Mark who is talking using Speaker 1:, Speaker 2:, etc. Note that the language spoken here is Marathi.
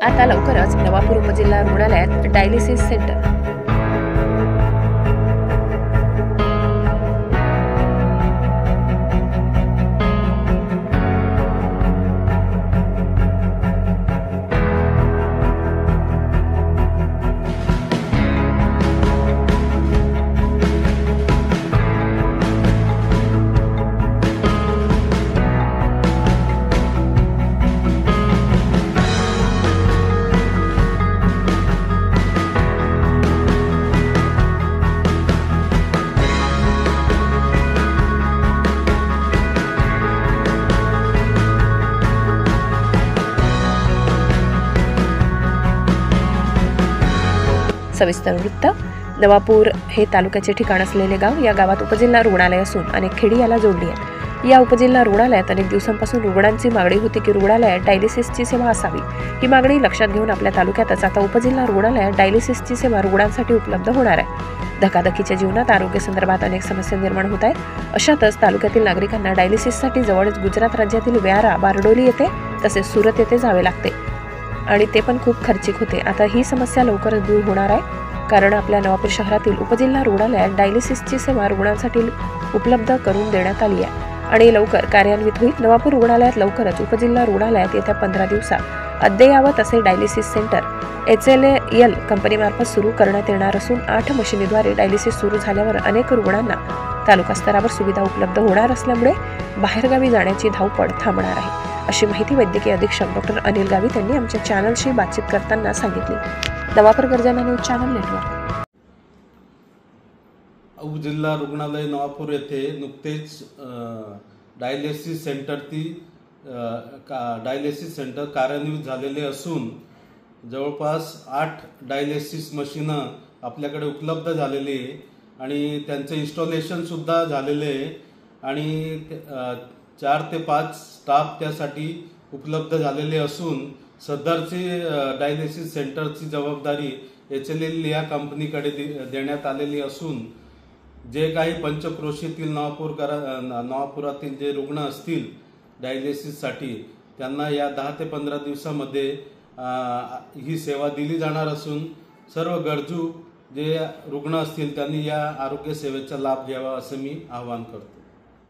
Speaker 1: आता लवकरच नवापूर उपजिल्हा रुग्णालयात डायलिसिस सेंटर। सविस्तर वृत्त। नवापूर हे तालुक्याचे ठिकाण असलेले गाव। या गावात उपजिल्हा रुग्णालय असून अनेक खेडी याला जोडली आहेत। या उपजिल्हा रुग्णालयात अनेक दिवसांपासून रुग्णांची मागणी होती की रुग्णालयात डायलिसिसची सेवा असावी। ही मागणी लक्षात घेऊन आपल्या तालुक्यातच आता उपजिल्हा रुग्णालयात डायलिसिसची सेवा रुग्णांसाठी उपलब्ध होणार आहे। धकाधकीच्या जीवनात आरोग्य संदर्भात अनेक समस्या निर्माण होत आहेत। अशातच तालुक्यातील नागरिकांना डायलिसिससाठी जवळच गुजरात राज्यातील व्यारा बारडोली येथे तसेच सुरत येथे जावे लागते आणि ते पण खूप खर्चिक होते। आता ही समस्या लवकरच दूर होणार आहे, कारण आपल्या नवापूर शहरातील उपजिल्हा रुग्णालयात डायलिसिसची सेवा रुग्णांसाठी उपलब्ध करून देण्यात आली आहे आणि लवकर कार्यान्वित होईल। नवापूर रुग्णालयात लवकरच उपजिल्हा रुग्णालयात येत्या 15 दिवसात अद्ययावत असे डायलिसिस सेंटर HLAL कंपनीमार्फत सुरू करण्यात येणार असून 8 मशिनीद्वारे डायलिसिस सुरू झाल्यावर अनेक रुग्णांना तालुका स्तरावर सुविधा उपलब्ध होणार असल्यामुळे बाहेरगावी जाण्याची धावपळ थांबणार आहे, अशी माहिती वैद्यकीय अधीक्षक डॉ. अनिल गावित यांनी आमच्या चॅनलशी बातचीत करताना सांगितली। नवापूर गर्जना न्यूज चॅनल नेटवर्क।
Speaker 2: उपजिल्हा रुग्णालय नवापूर येथे नुकतेच डायलिसिस सेंटर कार्यान्वित झालेले असून जवळपास 8 डायलिसिस मशीन आपल्याकडे उपलब्ध झालेली आहे आणि त्यांचे इन्स्टॉलेशन सुद्धा झालेले आहे आणि 4 ते 5 स्टाफ त्यासाठी उपलब्ध झालेले असून सदरची डायलिसिस सेंटरची जबाबदारी HLAL या कंपनीकडे देण्यात आलेली असून जे काही पंचक्रोशीतील नवापुरातील जे रुग्ण असतील डायलिसिससाठी त्यांना या 10 ते 15 दिवसामध्ये ही सेवा दिली जाणार असून सर्व गरजू जे रुग्ण असतील त्यांनी या आरोग्य सेवेचा लाभ घ्यावा असे मी आवाहन करतो।